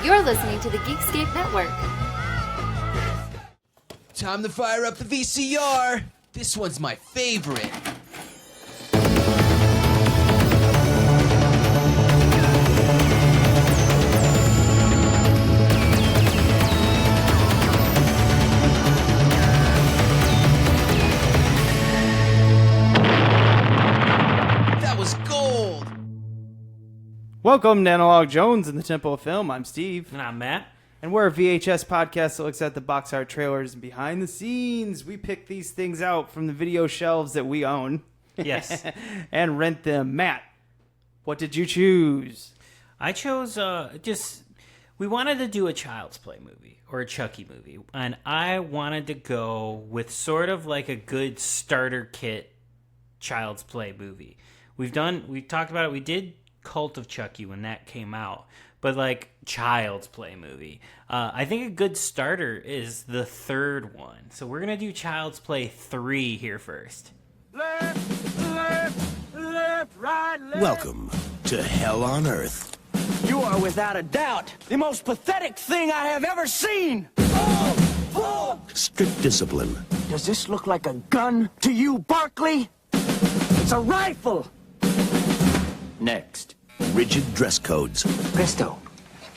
You're listening to the Geekscape Network. Time to fire up the VCR. This one's my favorite. That was gold. Welcome to Analog Jones in the Temple of Film. I'm Steve. And I'm Matt. And we're a VHS podcast that looks at the box art trailers and behind the scenes. We pick these things out from the video shelves that we own. Yes. And rent them. Matt, what did you choose? I chose we wanted to do a Child's Play movie or a Chucky movie. And I wanted to go with sort of like a good starter kit Child's Play movie. We've talked about it. We did Cult of Chucky when that came out. But like Child's Play movie. I think a good starter is the third one. So we're going to do Child's Play 3 here first. Left, right, left. Welcome to Hell on Earth. You are without a doubt the most pathetic thing I have ever seen. Strict discipline. Does this look like a gun to you, Barclay? It's a rifle. Next. Rigid dress codes. Presto,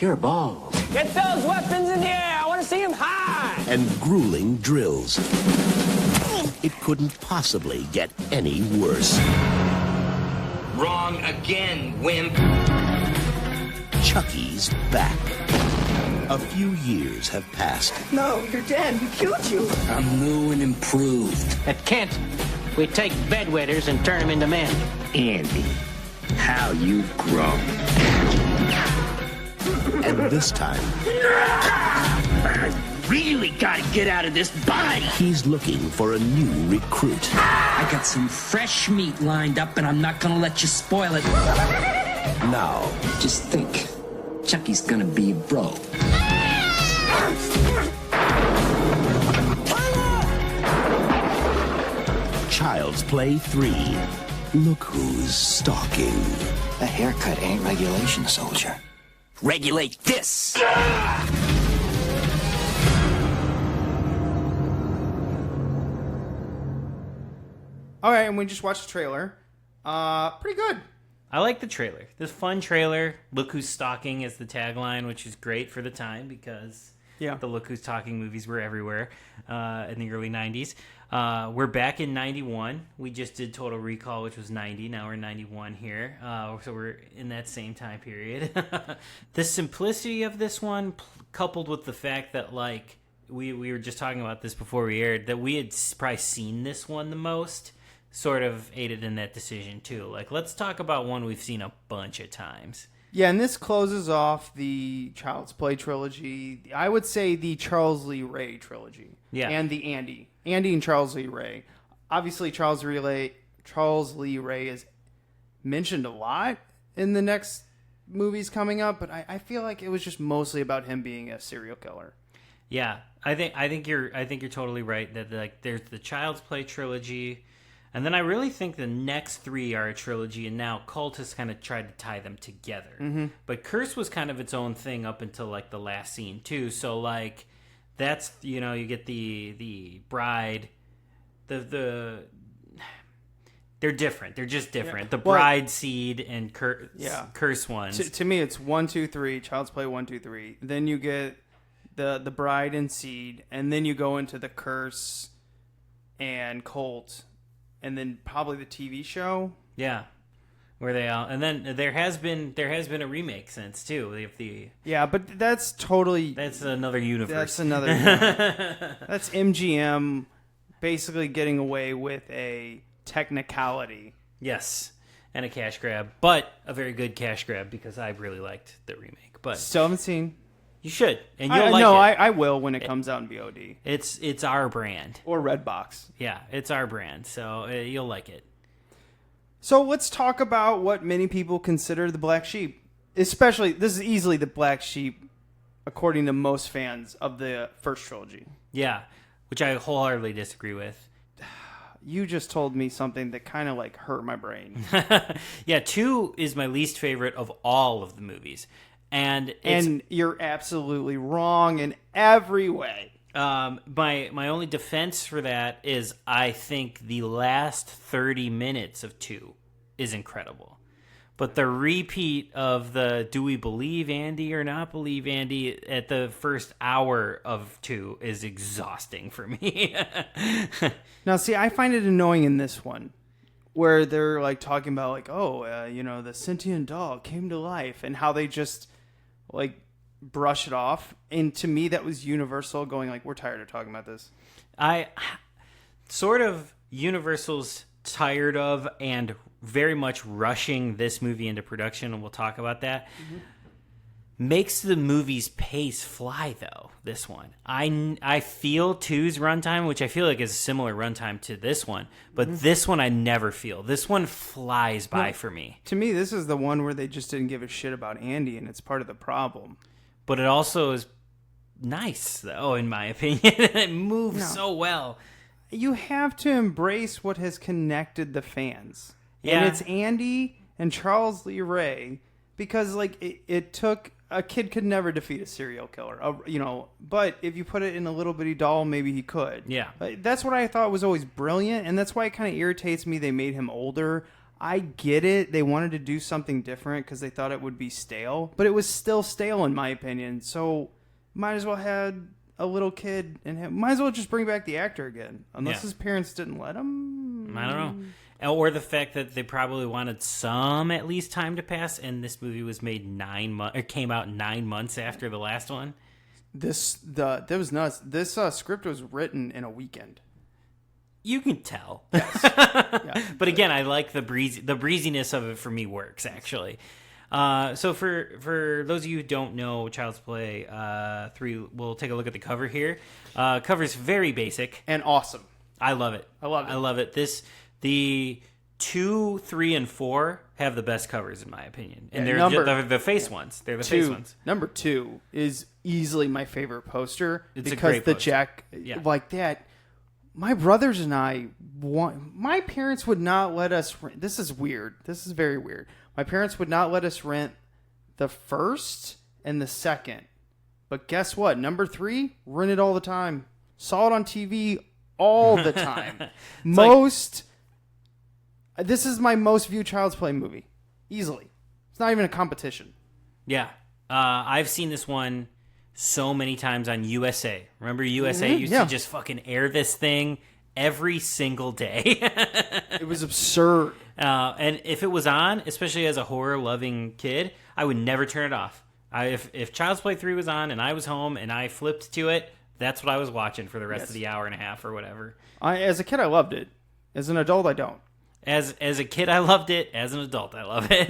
you're bald. Get those weapons in the air. I want to see them high. And grueling drills. It couldn't possibly get any worse. Wrong again, wimp. Chucky's back. A few years have passed. No, you're dead. We killed you. I'm new and improved. At Kent, we take bedwetters and turn them into men. Andy, how you've grown. And this time, I really gotta get out of this body. he's looking for a new recruit. I got some fresh meat lined up and I'm not gonna let you spoil it. Now, Just think, Chucky's gonna be a bro. Child's Play 3. Look who's stalking. A haircut ain't regulation, soldier. Regulate this. All right, and we just watched the trailer. Pretty good. I like the trailer. This fun trailer. Look Who's Stalking is the tagline, which is great for the time because the Look Who's Talking movies were everywhere in the early 90s. We're back in 91. We just did Total Recall, which was 90. Now we're in 91 here. So we're in that same time period. The simplicity of this one, coupled with the fact that, like, we were just talking about this before we aired, that we had probably seen this one the most, sort of aided in that decision, too. Like, let's talk about one we've seen a bunch of times. Yeah, and this closes off the Child's Play trilogy. I would say the Charles Lee Ray trilogy. Yeah. And the Andy and Charles Lee Ray. Obviously, Charles Lee Ray is mentioned a lot in the next movies coming up, but I feel like it was just mostly about him being a serial killer. Yeah, I think you're totally right that, like, there's the Child's Play trilogy, and then I really think the next three are a trilogy, and now Cult has kind of tried to tie them together. Mm-hmm. But Curse was kind of its own thing up until, like, the last scene too. So, like, that's, you know, you get the bride, they're different. They're just different. Yeah. The bride, seed, and curse ones. To me, it's 1, 2, 3. Child's Play 1, 2, 3. Then you get the bride and seed, and then you go into the curse and cult, and then probably the TV show. Yeah, where they all, and then there has been a remake since too. But that's another universe. That's MGM basically getting away with a technicality. Yes, and a cash grab, but a very good cash grab because I really liked the remake. But still haven't seen. You should, and you'll like it. I will when it comes out in VOD. It's our brand. Or Redbox. Yeah, it's our brand, so you'll like it. So let's talk about what many people consider the black sheep. Especially, this is easily the black sheep, according to most fans of the first trilogy. Yeah, which I wholeheartedly disagree with. You just told me something that kind of like hurt my brain. Yeah, 2 is my least favorite of all of the movies. And you're absolutely wrong in every way. My only defense for that is I think the last 30 minutes of 2 is incredible. But the repeat of the do we believe Andy or not believe Andy at the first hour of 2 is exhausting for me. Now, see, I find it annoying in this one where they're like talking about like, the sentient dog came to life and how they just like brush it off. And to me, that was Universal going like, we're tired of talking about this. I sort of Universal's tired of and very much rushing this movie into production, and we'll talk about that. Mm-hmm. Makes the movie's pace fly, though, this one. I feel 2's runtime, which I feel like is a similar runtime to this one, but this one I never feel. This one flies by for me. To me, this is the one where they just didn't give a shit about Andy, and it's part of the problem. But it also is nice, though, in my opinion. It moves so well. You have to embrace what has connected the fans. Yeah. And it's Andy and Charles Lee Ray, because like it took... A kid could never defeat a serial killer, but if you put it in a little bitty doll, maybe he could. Yeah. That's what I thought was always brilliant, and that's why it kind of irritates me they made him older. I get it. They wanted to do something different because they thought it would be stale, but it was still stale in my opinion, so might as well had a little kid, and might as well just bring back the actor again, unless his parents didn't let him. I don't know. Or the fact that they probably wanted some at least time to pass, and this movie was made 9 months, or came out 9 months after the last one. That was nuts. This script was written in a weekend. You can tell. Yes. But again, I like the breeziness of it. For me, works actually. So for those of you who don't know Child's Play 3, we'll take a look at the cover here. Cover's very basic and awesome. I love it. I love it. The 2, 3, and 4 have the best covers in my opinion, and they're the face ones. They're the face ones. Number 2 is easily my favorite poster because a great poster. Jack like that. My brothers and I my parents would not let us rent. This is weird. This is very weird. My parents would not let us rent the first and the second. But guess what? Number 3, rented all the time. Saw it on TV all the time. This is my most viewed Child's Play movie. Easily. It's not even a competition. Yeah. I've seen this one so many times on USA. Remember USA used to just fucking air this thing every single day. It was absurd. And if it was on, especially as a horror-loving kid, I would never turn it off. If Child's Play 3 was on and I was home and I flipped to it, that's what I was watching for the rest of the hour and a half or whatever. As a kid, I loved it. As an adult, I don't. As a kid, I loved it. As an adult, I love it.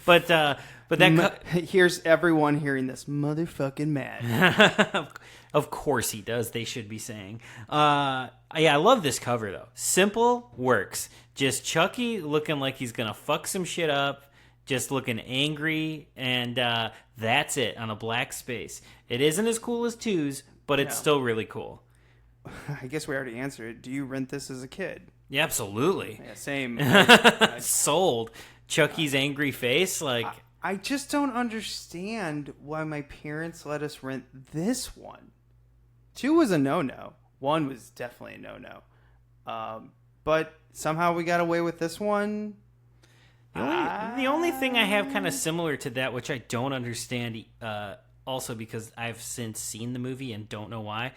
but that here's everyone hearing this motherfucking mad. Of course he does. They should be saying. I love this cover though. Simple, works. Just Chucky looking like he's gonna fuck some shit up. Just looking angry, and that's it on a black space. It isn't as cool as 2's, but it's still really cool. I guess we already answered it. Do you rent this as a kid? Yeah, absolutely. Yeah, same. Sold. Chucky's angry face, like... I just don't understand why my parents let us rent this one. 2 was a no-no. 1 was definitely a no-no. But somehow we got away with this one. The only thing I have kind of similar to that, which I don't understand, also because I've since seen the movie and don't know why...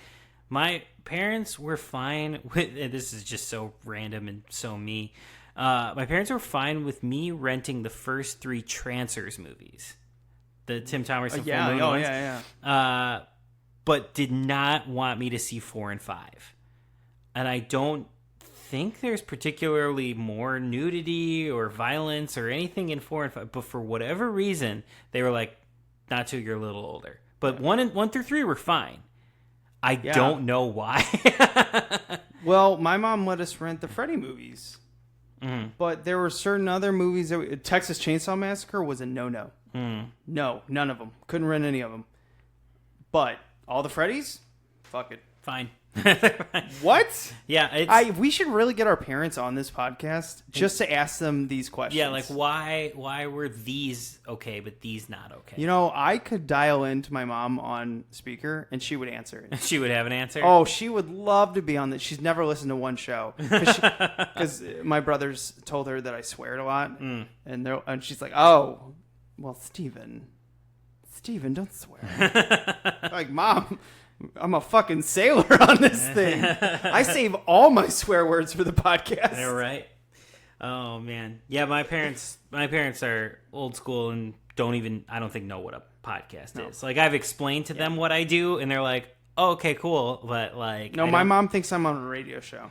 My parents were fine with, and this is just so random and so me, my parents were fine with me renting the first 3 Trancers movies. The Tim Thomerson ones. But did not want me to see 4 and 5. And I don't think there's particularly more nudity or violence or anything in 4 and 5, but for whatever reason, they were like, not till you're a little older. But 1 through 3 were fine. I don't know why. Well, my mom let us rent the Freddy movies. Mm-hmm. But there were certain other movies. Texas Chainsaw Massacre was a no-no. No, none of them. Couldn't rent any of them. But all the Freddys? Fuck it. Fine. What? Yeah, we should really get our parents on this podcast just to ask them these questions. Yeah, like why were these okay but these not okay? You know, I could dial into my mom on speaker and she would answer it. She would have an answer? Oh, she would love to be on this. She's never listened to one show because my brothers told her that I swear a lot, and she's like, "Oh, well, Steven, don't swear." Like, Mom, I'm a fucking sailor on this thing. I save all my swear words for the podcast. They're right. Oh man, yeah. My parents are old school and I don't think know what a podcast is. Like, I've explained to them what I do, and they're like, "Oh, okay, cool," but like, no, my mom thinks I'm on a radio show.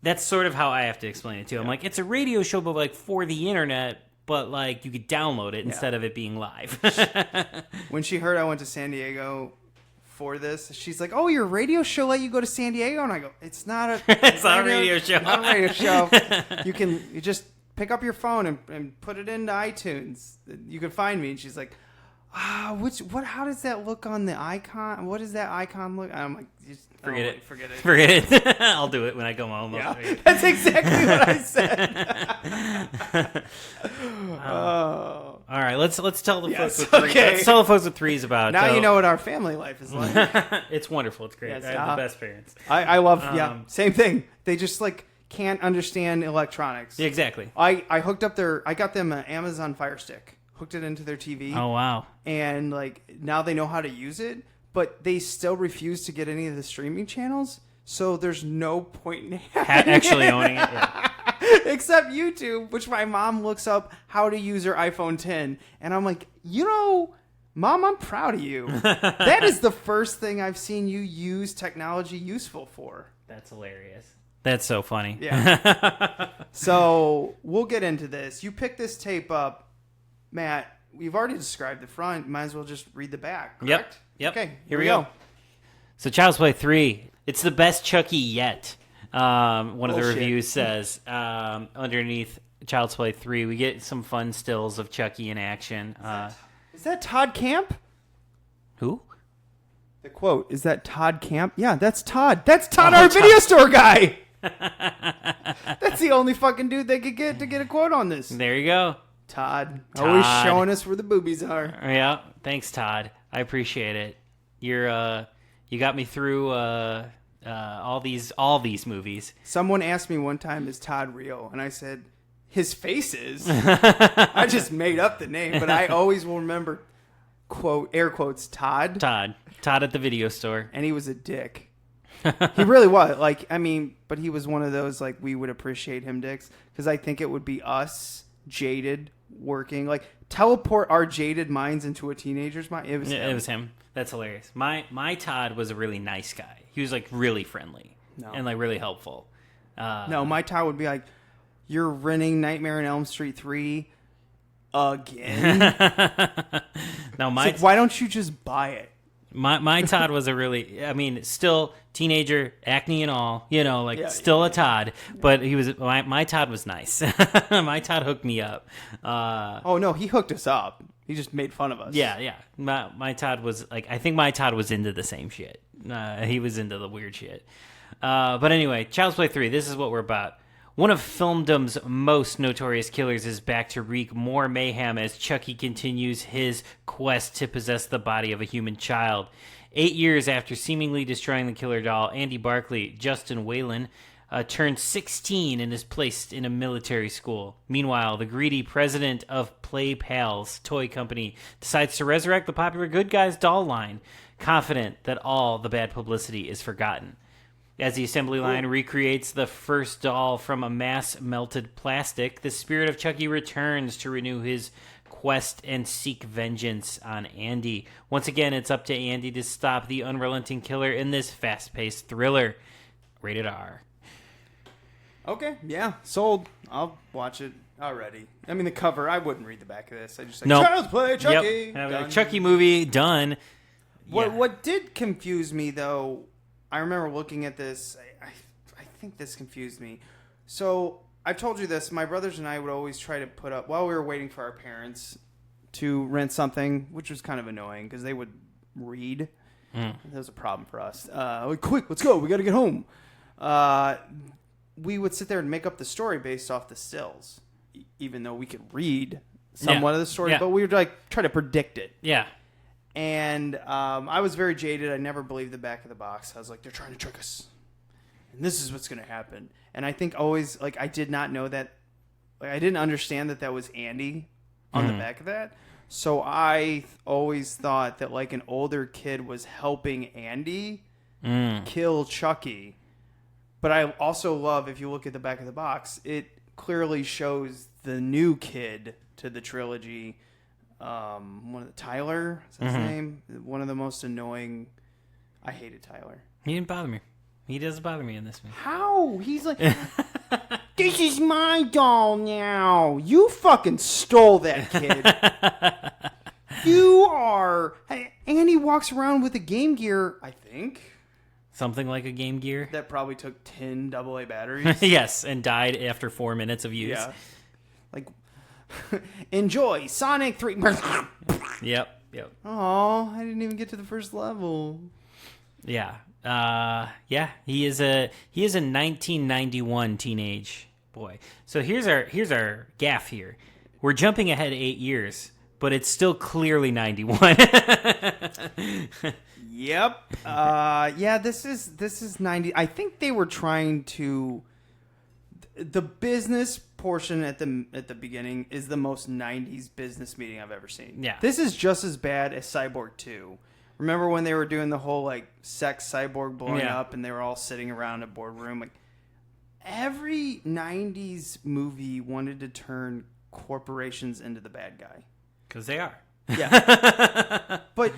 That's sort of how I have to explain it too. I'm like, it's a radio show, but like for the internet. But, like, you could download it instead of it being live. When she heard I went to San Diego for this, she's like, "Oh, your radio show let you go to San Diego?" And I go, "It's not a radio show. Not a radio show. You just pick up your phone and put it into iTunes. You can find me." And she's like, how does that look on the icon? What does that icon look? I'm like, forget it. I'll do it when I come home. Yeah, that's exactly what I said. All right, let's tell the folks with Let's tell the folks with threes about. Now you know what our family life is like. It's wonderful. It's great. Yes, I have the best parents. I love. Same thing. They just like can't understand electronics. Yeah, exactly. I hooked up I got them an Amazon Fire Stick. Hooked it into their TV. Oh, wow. And, like, now they know how to use it, but they still refuse to get any of the streaming channels, so there's no point in actually owning it. Yeah. Except YouTube, which my mom looks up how to use her iPhone 10, and I'm like, Mom, I'm proud of you. That is the first thing I've seen you use technology useful for. That's hilarious. That's so funny. Yeah. So, we'll get into this. You picked this tape up. Matt, we've already described the front. Might as well just read the back, correct? Yep. Okay, here we go. So Child's Play 3. It's the best Chucky yet. One of the reviews says underneath Child's Play 3, we get some fun stills of Chucky in action. Is that Todd Camp? Who? The quote, is that Todd Camp? Yeah, that's Todd. That's Todd, our video store guy. That's the only fucking dude they could get to get a quote on this. There you go. Todd, always showing us where the boobies are. Yeah, thanks, Todd. I appreciate it. You got me through all these movies. Someone asked me one time, "Is Todd real?" And I said, "His face is." I just made up the name, but I always will remember, quote, air quotes, Todd. Todd at the video store, and he was a dick. He really was. Like, I mean, but he was one of those like we would appreciate him dicks because I think it would be us. Jaded working, like teleport our jaded minds into a teenager's mind. It was him. That's hilarious. My Todd was a really nice guy. He was like really friendly and like really helpful. No, my Todd would be like, "You're renting Nightmare on Elm Street 3 again." No, like, why don't you just buy it? My Todd was still teenager, acne and all, still a Todd, but he was my Todd was nice. My Todd hooked me up. Oh no, he hooked us up. He just made fun of us. Yeah. My Todd was like, I think my Todd was into the same shit. He was into the weird shit. But anyway, Child's Play 3. This is what we're about. One of filmdom's most notorious killers is back to wreak more mayhem as Chucky continues his quest to possess the body of a human child. 8 years after seemingly destroying the killer doll, Andy Barclay, Justin Whalin, turned 16 and is placed in a military school. Meanwhile, the greedy president of Play Pals Toy Company decides to resurrect the popular Good Guys doll line, confident that all the bad publicity is forgotten. As the assembly line recreates the first doll from a mass-melted plastic, the spirit of Chucky returns to renew his quest and seek vengeance on Andy. Once again, it's up to Andy to stop the unrelenting killer in this fast-paced thriller. Rated R. Okay, yeah, sold. I'll watch it already. I mean, the cover, I wouldn't read the back of this. I just like, Child's Play, Chucky. Yep. Chucky movie, done. What did confuse me, though... I remember looking at this. I think this confused me. So I've told you this. My brothers and I would always try to put up, while we were waiting for our parents to rent something, which was kind of annoying because they would read. That was a problem for us. Quick, let's go. We got to get home. We would sit there and make up the story based off the stills, even though we could read somewhat of the story, but we would like try to predict it. Yeah. And I was very jaded. I never believed the back of the box. I was like, they're trying to trick us. And this is what's going to happen. And I think always, like, I did not know that. Like, I didn't understand that was Andy on the back of that. So I always thought that, like, an older kid was helping Andy kill Chucky. But I also love, if you look at the back of the box, it clearly shows the new kid to the trilogy. Tyler, is that his name? One of the most annoying. I hated Tyler. He didn't bother me. He doesn't bother me in this movie. How? He's like, this is my doll now. You fucking stole that, kid. You are. And he walks around with a Game Gear, I think. Something like a Game Gear. That probably took 10 AA batteries. Yes, and died after 4 minutes of use. Yeah. Like, enjoy Sonic 3. Yep. Oh, I didn't even get to the first level. Yeah. He is a 1991 teenage boy. So here's our gaff here. We're jumping ahead 8 years, but it's still clearly 91. Yep. This is 90. I think they were trying to. The business portion at the beginning is the most 90s business meeting I've ever seen. Yeah. This is just as bad as Cyborg 2. Remember when they were doing the whole like sex cyborg blowing up and they were all sitting around a boardroom? Like, every 90s movie wanted to turn corporations into the bad guy. Because they are. Yeah. But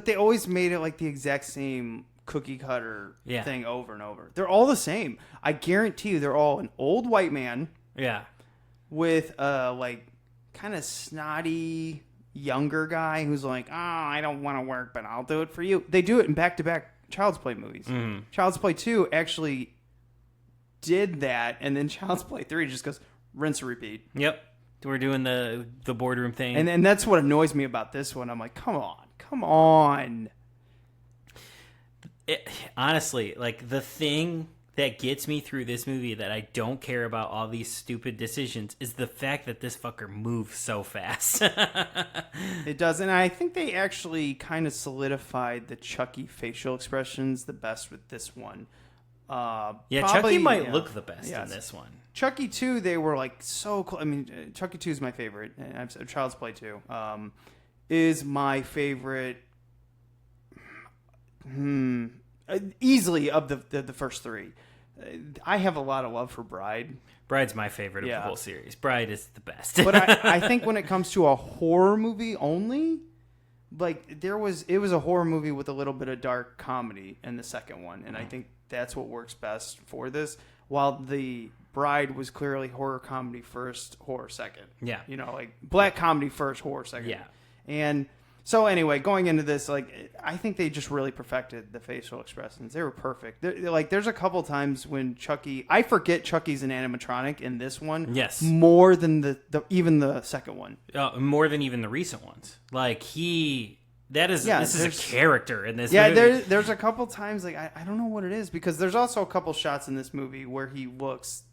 they always made it like the exact same cookie cutter thing over and over. They're all the same. I guarantee you they're all an old white man. Yeah. With a like kind of snotty younger guy who's like, oh, I don't want to work, but I'll do it for you. They do it in back-to-back Child's Play movies. Child's Play 2 actually did that, and then Child's Play 3 just goes rinse and repeat. Yep. We're doing the boardroom thing. And that's what annoys me about this one. I'm like, come on. Honestly, like, the thing that gets me through this movie that I don't care about all these stupid decisions is the fact that this fucker moves so fast. It does, and I think they actually kind of solidified the Chucky facial expressions the best with this one. Chucky might look the best in this one. Chucky 2, they were like so close. I mean, Chucky 2 is my favorite. And I've said Child's Play 2 is my favorite. Easily of the first three. I have a lot of love for Bride. Bride's my favorite of the whole series. Bride is the best. But I think when it comes to a horror movie only, like it was a horror movie with a little bit of dark comedy in the second one, and I think that's what works best for this. While the Bride was clearly horror comedy first, horror second. Yeah, you know, like black comedy first, horror second. Yeah, and. So anyway, going into this, like, I think they just really perfected the facial expressions. They were perfect. Like, there's a couple times when Chucky, I forget Chucky's an animatronic in this one. Yes, more than even the second one. More than even the recent ones. Like this is a character in this. Yeah, movie. There's a couple times like I don't know what it is, because there's also a couple shots in this movie where he looks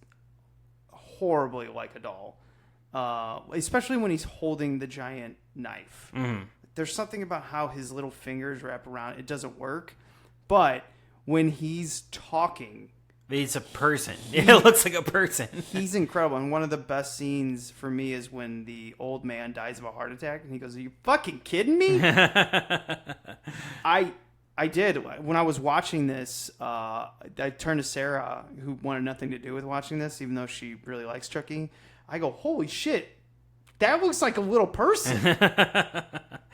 horribly like a doll, especially when he's holding the giant knife. Mm-hmm. There's something about how his little fingers wrap around. It doesn't work. But when he's talking... It's a person. It looks like a person. He's incredible. And one of the best scenes for me is when the old man dies of a heart attack. And he goes, are you fucking kidding me? I did. When I was watching this, I turned to Sarah, who wanted nothing to do with watching this, even though she really likes Chucky. I go, holy shit. That looks like a little person.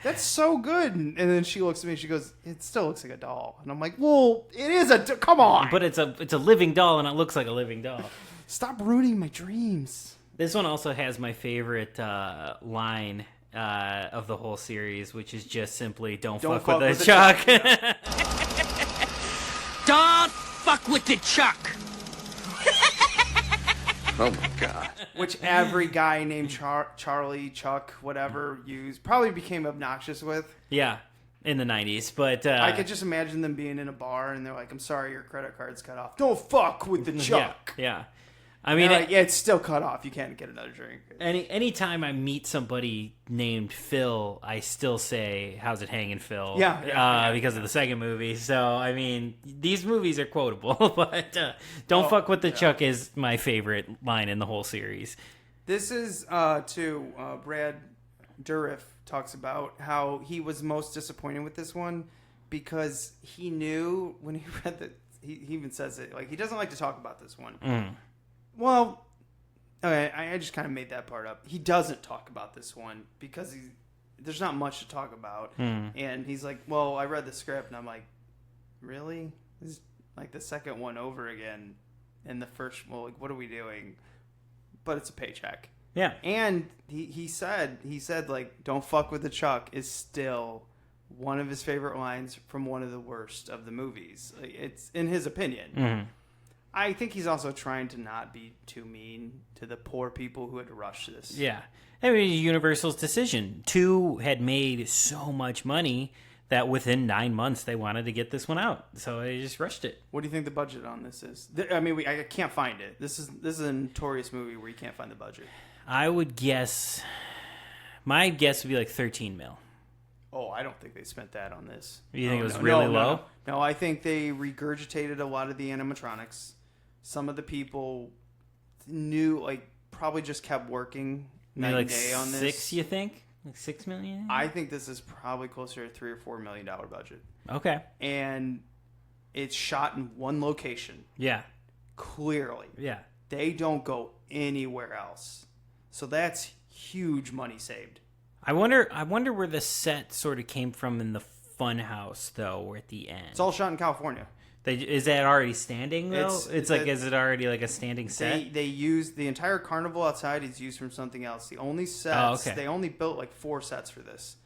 That's so good. And then she looks at me and she goes, it still looks like a doll. And I'm like, well, it is come on. But it's a living doll, and it looks like a living doll. Stop ruining my dreams. This one also has my favorite line of the whole series, which is just simply, don't fuck with the Chuck. Yeah. Don't fuck with the Chuck. Oh my God. Which every guy named Charlie, Chuck, whatever, probably became obnoxious with. Yeah. in the 90s, but I could just imagine them being in a bar and they're like, "I'm sorry, your credit card's cut off. Don't fuck with the Chuck." Yeah. I mean, it's still cut off. You can't get another drink. Anytime I meet somebody named Phil, I still say, "How's it hanging, Phil?" Because of the second movie. So, I mean, these movies are quotable, but "Don't fuck with the Chuck" is my favorite line in the whole series. This is Brad Dourif talks about how he was most disappointed with this one because he knew when he read that he even says it, like, he doesn't like to talk about this one. Well, okay, I just kind of made that part up. He doesn't talk about this one because there's not much to talk about. And he's like, well, I read the script, and I'm like, really? This is like the second one over again. And the first, well, like, what are we doing? But it's a paycheck. Yeah. And he said, like, "Don't fuck with the Chuck" is still one of his favorite lines from one of the worst of the movies. Like, it's in his opinion. I think he's also trying to not be too mean to the poor people who had to rush this. Yeah. I mean, Universal's decision. 2 had made so much money that within 9 months they wanted to get this one out. So they just rushed it. What do you think the budget on this is? I mean, I can't find it. This is a notorious movie where you can't find the budget. I would guess, my guess would be like 13 mil. Oh, I don't think they spent that on this. You think it was really low? No, I think they regurgitated a lot of the animatronics. Some of the people knew, like, probably just kept working night and day on this. 6, you think? Like 6 million? I think this is probably closer to $3 or $4 million budget. Okay. And it's shot in one location. Yeah. Clearly. Yeah. They don't go anywhere else. So that's huge money saved. I wonder where the set sort of came from in the fun house, though, or at the end. It's all shot in California. Is that already standing, though? Is it already like a standing set? They used the entire carnival outside is used from something else. The only sets, okay. They only built like 4 sets for this.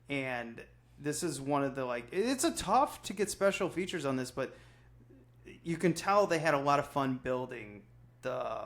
And this is one of the, like, it's a tough to get special features on this, but you can tell they had a lot of fun building the,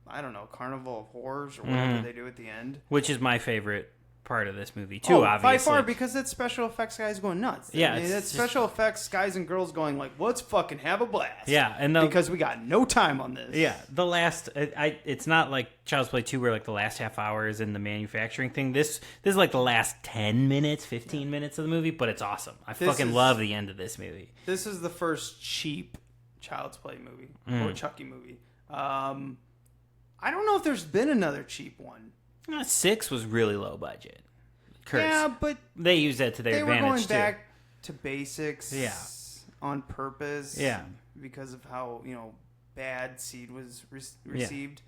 I don't know, Carnival of Horrors or whatever they do at the end. Which is my favorite part of this movie too, obviously. By far, because it's special effects guys going nuts. Yeah, I mean, it's special effects guys and girls going like, let's fucking have a blast. Yeah, and because we got no time on this. Yeah, the last, it's not like Child's Play 2 where like the last half hour is in the manufacturing thing. This is like the last 10 minutes, 15 minutes of the movie, but it's awesome. I fucking love the end of this movie. This is the first cheap Child's Play movie or Chucky movie. I don't know if there's been another cheap one. 6 was really low budget. Yeah, but they used that to their advantage. They were going back to basics on purpose. Yeah. Because of how, bad Seed was received.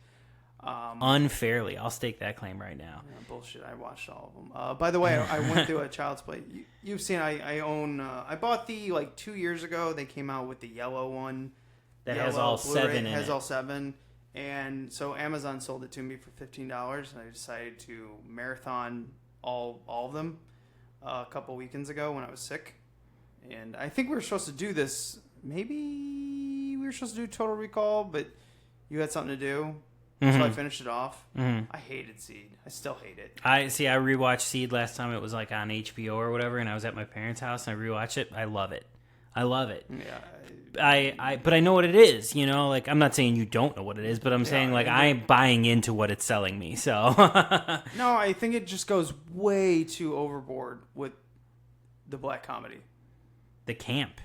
Unfairly. I'll stake that claim right now. Yeah, bullshit. I watched all of them. By the way, I went through a Child's Play. You've seen, I own, I bought the, 2 years ago. They came out with the yellow one. That has all Blu-ray. 7 in it. Has all 7. And so Amazon sold it to me for $15, and I decided to marathon all of them a couple weekends ago when I was sick. And I think we were supposed to do this. Maybe we were supposed to do Total Recall, but you had something to do. So I finished it off. I hated Seed. I still hate it. I rewatched Seed last time. It was like on HBO or whatever, and I was at my parents' house, and I rewatched it. I love it. Yeah. But I know what it is, like, I'm not saying you don't know what it is, but I'm saying, like, I'm buying into what it's selling me, so. No, I think it just goes way too overboard with the black comedy. The camp.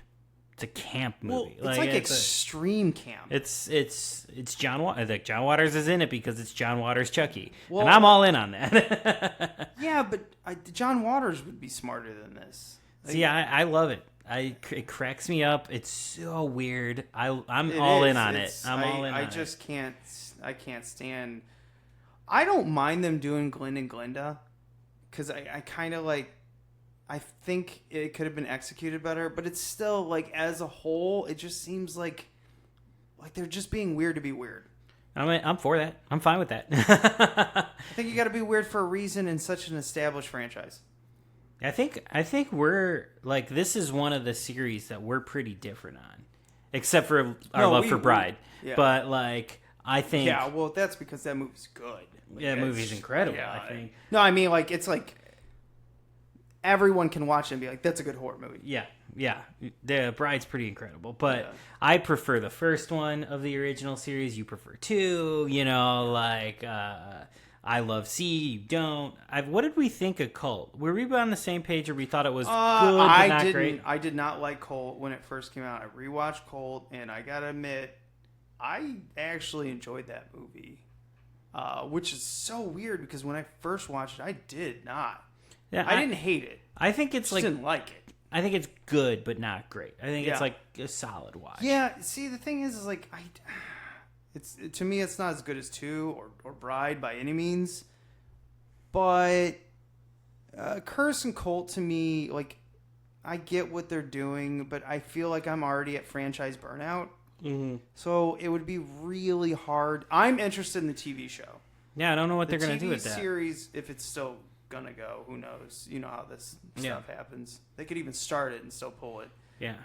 It's a camp movie. Well, it's like extreme camp. It's John Waters. Like, John Waters is in it because it's John Waters Chucky. And I'm all in on that. Yeah, but John Waters would be smarter than this. See, I love it. It cracks me up. It's so weird. I'm all in on it. I'm all in on it. I just can't. I can't stand. I don't mind them doing Glenn and Glinda because I kind of like. I think it could have been executed better, but it's still like as a whole, it just seems like they're just being weird to be weird. I'm for that. I'm fine with that. I think you got to be weird for a reason in such an established franchise. I think we're like, this is one of the series that we're pretty different on, except for our love for Bride. But like, I think well, that's because that movie's good. That movie's incredible. I think. No, I mean, like, it's like everyone can watch it and be like, that's a good horror movie. Yeah. The Bride's pretty incredible, but I prefer the first one of the original series. You prefer 2, I love C, you don't. What did we think of Cult? Were we on the same page, or we thought it was good but not great? I did not like Cult when it first came out. I rewatched Cult, and I gotta admit, I actually enjoyed that movie, which is so weird because when I first watched it, I did not. Yeah, I didn't hate it. I think it's I didn't like it. I think it's good, but not great. I think it's like a solid watch. Yeah. See, the thing is like to me, it's not as good as 2 or Bride by any means, but Curse and Cult to me, like, I get what they're doing, but I feel like I'm already at franchise burnout. Mm-hmm. So it would be really hard. I'm interested in the TV show. Yeah, I don't know what they're going to do with that. The series, if it's still going to go, who knows? You know how this stuff happens. They could even start it and still pull it. Yeah.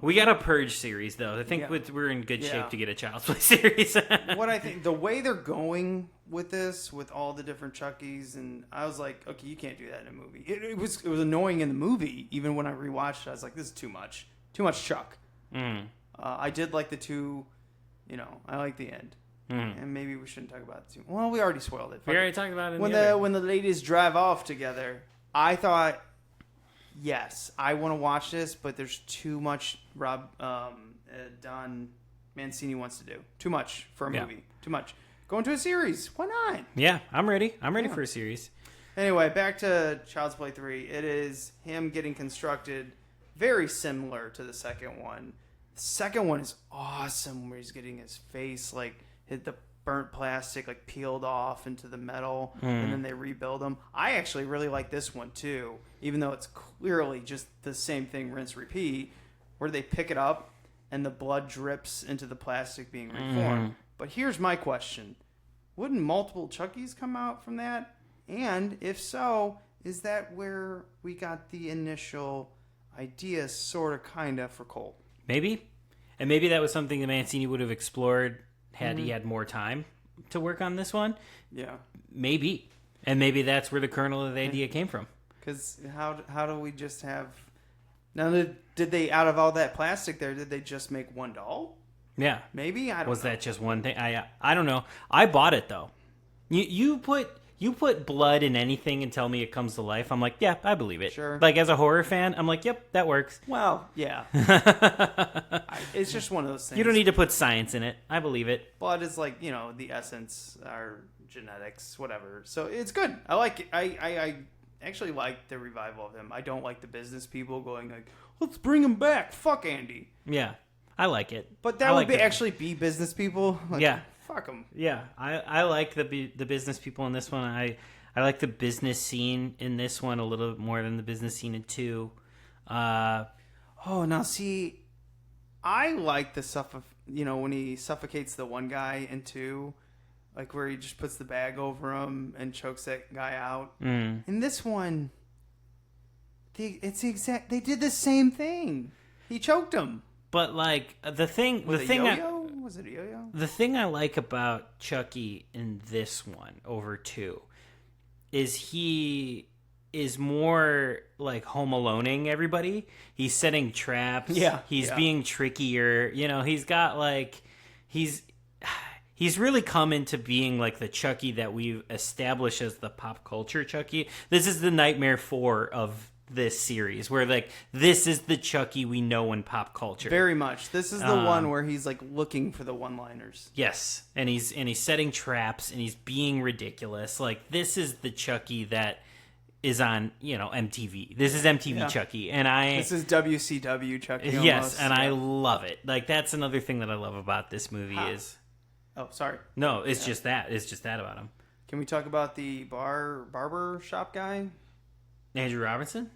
We got a Purge series, though. I think we're in good shape to get a Child's Play series. What I think, the way they're going with this, with all the different Chuckies, and I was like, okay, you can't do that in a movie. It was annoying in the movie. Even when I rewatched it, I was like, this is too much. Too much Chuck. Mm. I did like the 2, I like the end. Mm. And maybe we shouldn't talk about it too. Well, we already spoiled it. We already talked about it. When the ladies drive off together, I thought, yes, I want to watch this, but there's too much Don Mancini wants to do. Too much for a movie. Too much. Go into a series. Why not? Yeah, I'm ready. I'm ready for a series. Anyway, back to Child's Play 3. It is him getting constructed very similar to the second one. The second one is awesome, where he's getting his face hit the burnt plastic peeled off into the metal, and then they rebuild them. I actually really like this one too, even though it's clearly just the same thing, rinse, repeat, where they pick it up and the blood drips into the plastic being reformed. But here's my question. Wouldn't multiple Chuckies come out from that? And if so, is that where we got the initial idea, sort of, kind of, for Cole? Maybe. And maybe that was something that Mancini would have explored had he had more time to work on this one. Yeah. Maybe. And maybe that's where the kernel of the idea came from. Because how do we just have... Now, did they, out of all that plastic there, did they just make one doll? Yeah. Maybe? I don't know. Was that just one thing? I don't know. I bought it, though. You put blood in anything and tell me it comes to life, I'm like, yeah, I believe it. Sure. As a horror fan, I'm like, yep, that works. Well, yeah. It's just one of those things. You don't need to put science in it. I believe it. Blood is the essence, our genetics, whatever. So it's good. I like it. I actually like the revival of him. I don't like the business people going let's bring him back. Fuck Andy. Yeah, I like it. But that would actually be business people. Yeah. Fuck them. Yeah, I like the business people in this one. I like the business scene in this one a little bit more than the business scene in 2. Now see, I like the stuff of when he suffocates the one guy in 2, where he just puts the bag over him and chokes that guy out. In this one, they did the same thing. He choked him. But the thing Was it a yo-yo? The thing I like about Chucky in this one over 2 is he is more Home Aloneing everybody. He's setting traps. Yeah. He's being trickier. He's got he's really come into being the Chucky that we've established as the pop culture Chucky. This is the Nightmare 4 of this series, where this is the Chucky we know in pop culture. Very much. This is the one where he's looking for the one-liners. Yes, and he's setting traps and he's being ridiculous. This is the Chucky that is on MTV. This is MTV Chucky, and this is WCW Chucky. Yes, and I love it. That's another thing that I love about this movie is. Oh, sorry. No, it's just that. It's just that about him. Can we talk about the barber shop guy? Andrew Robinson?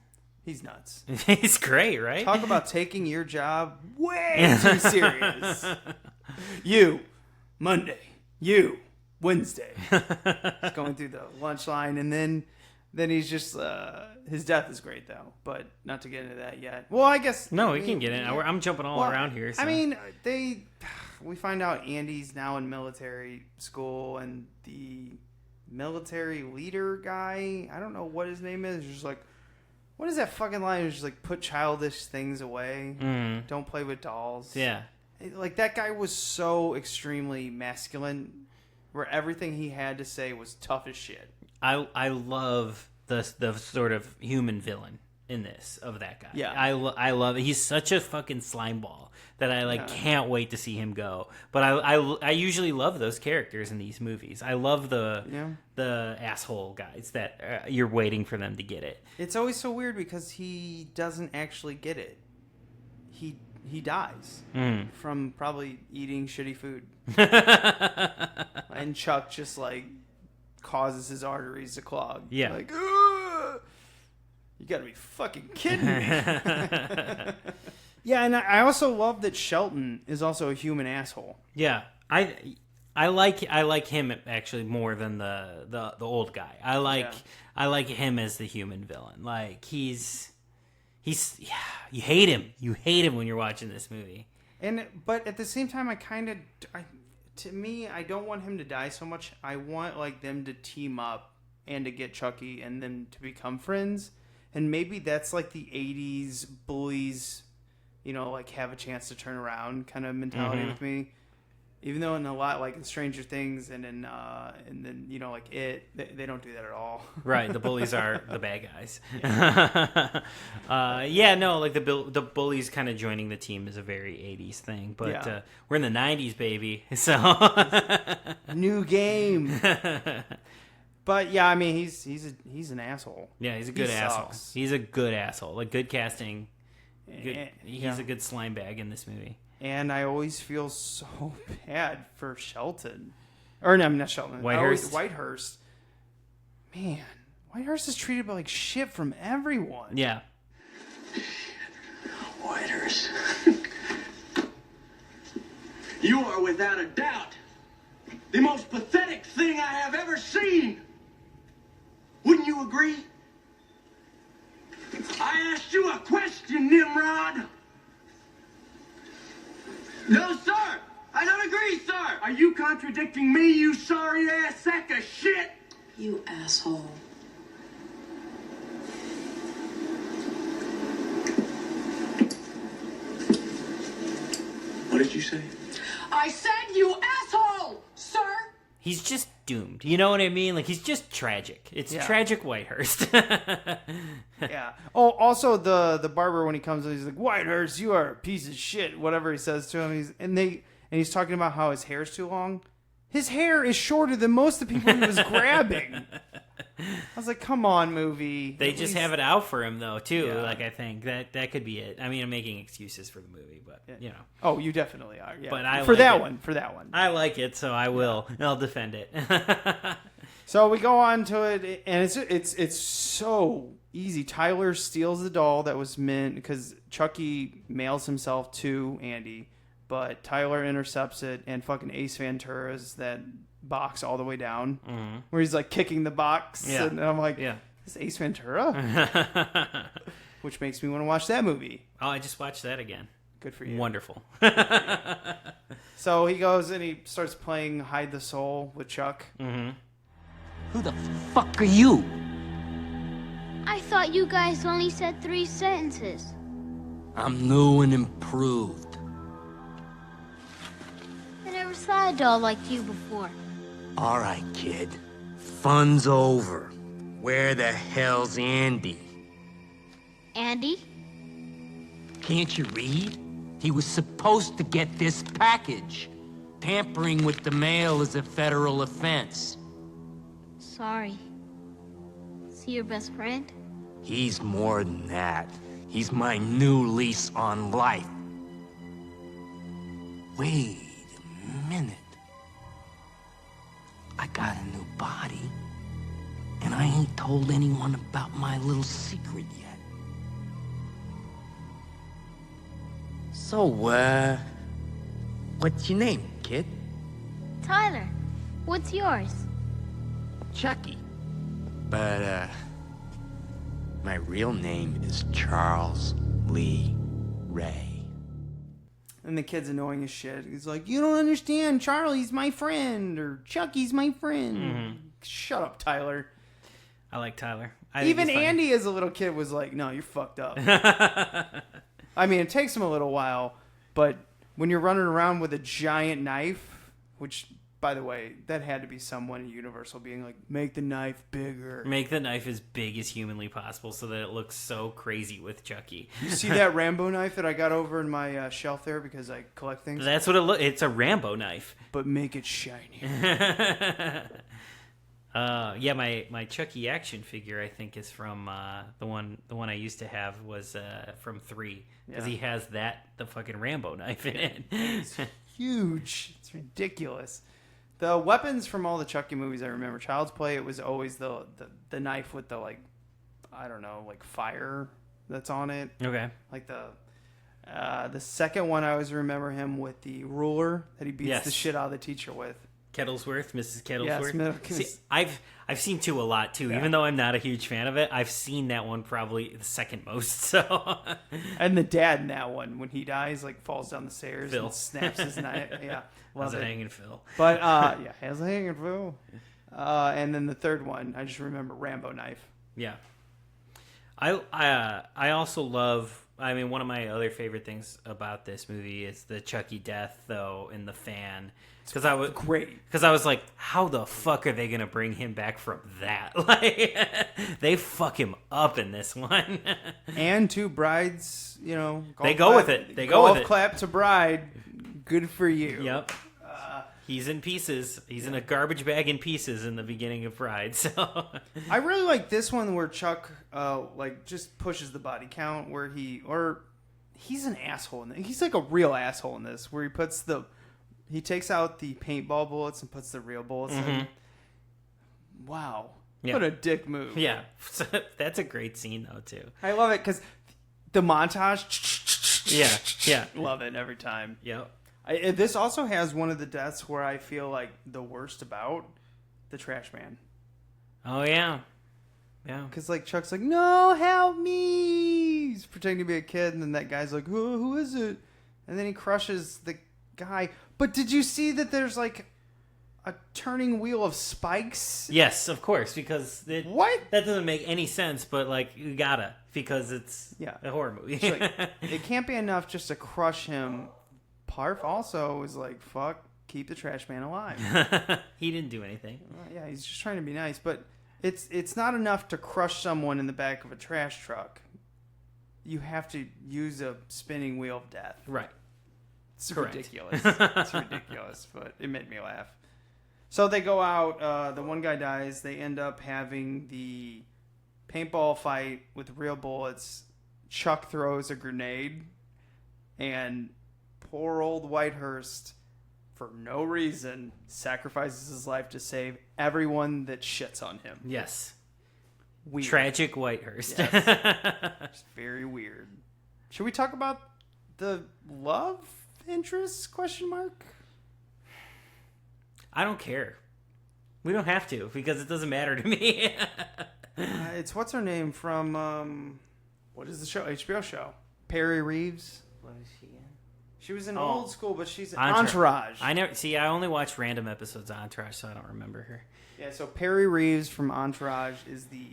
He's nuts. He's great, right? Talk about taking your job way too serious. You, Monday. You, Wednesday. He's going through the lunch line, and then he's just... his death is great, though, but not to get into that yet. Well, I guess... No, we can get in. I'm jumping all around here. So. I mean, we find out Andy's now in military school, and the... military leader guy, I don't know what his name is, just What is that fucking line? It's just like, put childish things away. Don't play with dolls. Yeah. Like, that guy was so extremely masculine, where everything he had to say was tough as shit. I love the sort of human villain in this of that guy. Yeah. I love it. He's such a fucking slimeball that I can't wait to see him go. But I usually love those characters in these movies. I love the asshole guys that you're waiting for them to get it. It's always so weird because he doesn't actually get it. He dies from probably eating shitty food. And Chuck just like causes his arteries to clog. Yeah. Like, ugh! You gotta be fucking kidding me. Yeah, and I also love that Shelton is also a human asshole. Yeah, I like him actually more than the old guy. I like him as the human villain. Like he's you hate him. You hate him when you're watching this movie. But at the same time, to me, I don't want him to die so much. I want like them to team up and to get Chucky and them to become friends. And maybe that's like the 80s bullies, like have a chance to turn around kind of mentality with me. Even though in a lot, like in Stranger Things and then like they don't do that at all. Right, the bullies are the bad guys. Like the bullies kind of joining the team is a very 80s thing. But we're in the 90s, baby. So new game. But yeah, I mean, he's an asshole. Yeah, he's a good asshole. He's a good asshole. Like good casting. He's a good slime bag in this movie. And I always feel so bad for Shelton. Or no, not Shelton. Whitehurst. Man, Whitehurst is treated like shit from everyone. Yeah. Whitehurst. You are without a doubt the most pathetic thing I have ever seen. Wouldn't you agree? I asked you a question, Nimrod. No, sir. I don't agree, sir. Are you contradicting me, you sorry-ass sack of shit? You asshole. What did you say? I said you asshole, sir. He's just doomed. You know what I mean? Like, he's just tragic. It's tragic Whitehurst. Yeah. Oh, also the barber, when he comes in, he's like, Whitehurst, you are a piece of shit. Whatever he says to him. He's talking about how his hair's too long. His hair is shorter than most of the people he was grabbing. I was like, come on, movie. They just have it out for him, though, too. Yeah. Like, I think that could be it. I mean, I'm making excuses for the movie, but, Oh, you definitely are. Yeah. But for that one. I like it, so I will. And I'll defend it. So we go on to it, and it's so easy. Tyler steals the doll that was meant, because Chucky mails himself to Andy, but Tyler intercepts it, and fucking Ace Ventura's that box all the way down, where he's like kicking the box, and I'm like, is Ace Ventura? Which makes me want to watch that movie. Oh, I just watched that again. Good for you. Wonderful. So he goes and he starts playing Hide the Soul with Chuck. Who the fuck are you? I thought you guys only said 3 sentences. I'm new and improved. I never saw a doll like you before. All right, kid. Fun's over. Where the hell's Andy? Andy? Can't you read? He was supposed to get this package. Tampering with the mail is a federal offense. Sorry. Is he your best friend? He's more than that. He's my new lease on life. Wait a minute. I got a new body, and I ain't told anyone about my little secret yet. So, what's your name, kid? Tyler. What's yours? Chucky. But, my real name is Charles Lee Ray. And the kid's annoying as shit. He's like, you don't understand. Charlie's my friend, or Chucky's my friend. Shut up, Tyler. I like Tyler. Even Andy as a little kid was like, no, you're fucked up. I mean, it takes him a little while, but when you're running around with a giant knife, which, by the way, that had to be someone at Universal being like, make the knife bigger. Make the knife as big as humanly possible so that it looks so crazy with Chucky. You see that Rambo knife that I got over in my shelf there because I collect things? That's what it looks. It's a Rambo knife. But make it shiny. Yeah, my Chucky action figure I think is from the one I used to have was from 3 because he has the fucking Rambo knife in it. It's huge. It's ridiculous. The weapons from all the Chucky movies I remember, Child's Play, it was always the knife with the like, I don't know, like fire that's on it. Okay. Like the second one I always remember him with the ruler that he beats the shit out of the teacher with. Kettlesworth, Mrs. Kettlesworth. Yes, See, I've seen 2 a lot too. Yeah. Even though I'm not a huge fan of it, I've seen that one probably the second most. So, and the dad in that one when he dies, like falls down the stairs Phil. and snaps his knife. Yeah, love it. Hanging Phil. But yeah, has a hanging Phil. And then the third one, I just remember Rambo knife. Yeah, I also love. I mean, one of my other favorite things about this movie is the Chucky death, though, in the fan. Because I was great. Because I was like, how the fuck are they gonna bring him back from that? Like, they fuck him up in this one. And 2 brides, you know, they go with it. They go with it. Clap to bride. Good for you. Yep. He's in pieces. He's in a garbage bag in pieces in the beginning of Pride. So I really like this one where Chuck like just pushes the body count where he's an asshole in this. He's like a real asshole in this where he takes out the paintball bullets and puts the real bullets in. Wow. Yeah. What a dick move. Yeah. That's a great scene though too. I love it because the montage. Yeah. Love it every time. Yep. This also has one of the deaths where I feel like the worst about the trash man. Oh, yeah. Yeah. Because, like, Chuck's like, no, help me. He's pretending to be a kid, and then that guy's like, who is it? And then he crushes the guy. But did you see that there's, like, a turning wheel of spikes? Yes, of course, because what? That doesn't make any sense, but, like, you gotta, because it's a horror movie. Like, it can't be enough just to crush him. Parf also was like, fuck, keep the trash man alive. He didn't do anything. Yeah, he's just trying to be nice. But it's not enough to crush someone in the back of a trash truck. You have to use a spinning wheel of death. Right. It's ridiculous. It's ridiculous, but it made me laugh. So they go out. The one guy dies. They end up having the paintball fight with real bullets. Chuck throws a grenade. And poor old Whitehurst, for no reason, sacrifices his life to save everyone that shits on him. Yes. Weird. Tragic Whitehurst. Yes. It's very weird. Should we talk about the love interest? ? I don't care. We don't have to because it doesn't matter to me. It's what's her name from what is the show? HBO show. Perrey Reeves. What is she in? She was in Old School, but she's in Entourage. I only watch random episodes of Entourage, so I don't remember her. Yeah, so Perrey Reeves from Entourage is the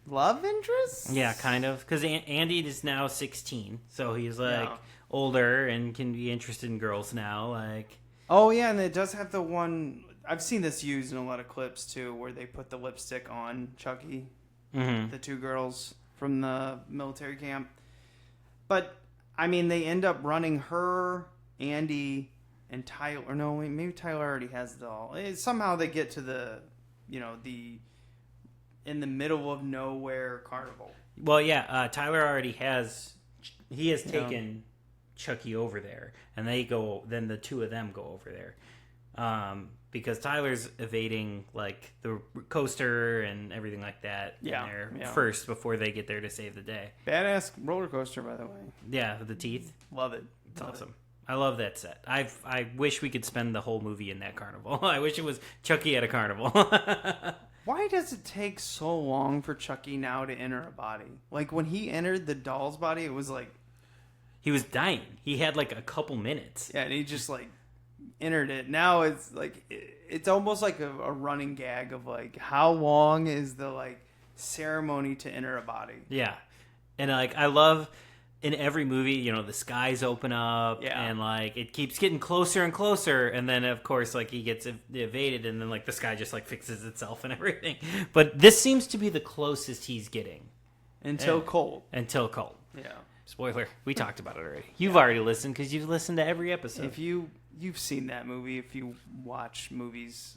love interest? Yeah, kind of. Because Andy is now 16, so he's like older and can be interested in girls now. Like, oh yeah, and it does have the one. I've seen this used in a lot of clips too, where they put the lipstick on Chucky, the 2 girls from the military camp. But I mean, they end up running her, Andy, and Tyler. No, maybe Tyler already has the doll. Somehow they get to the in the middle of nowhere carnival. Well, yeah, Tyler already has. He has taken Chucky over there, and they go. Then the 2 of them go over there, because Tyler's evading like the coaster and everything like that. First before they get there to save the day. Badass roller coaster, by the way. Yeah, with the teeth. Love it. It's awesome. I love that set. I wish we could spend the whole movie in that carnival. I wish it was Chucky at a carnival. Why does it take so long for Chucky now to enter a body? Like when he entered the doll's body, it was like he was dying. He had like a couple minutes. Yeah, and he just like entered it. Now it's like it's almost like a running gag of like how long is the like ceremony to enter a body. Yeah. And like I love in every movie, you know, the skies open up and like it keeps getting closer and closer, and then of course like he gets evaded, and then like the sky just like fixes itself and everything. But this seems to be the closest he's getting until cold. Yeah. Spoiler, we talked about it already. You've already listened because you've listened to every episode. If you've seen that movie, if you watch movies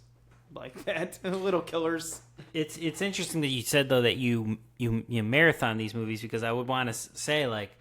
like that, Little Killers. It's interesting that you said though that you marathon these movies, because I would want to say like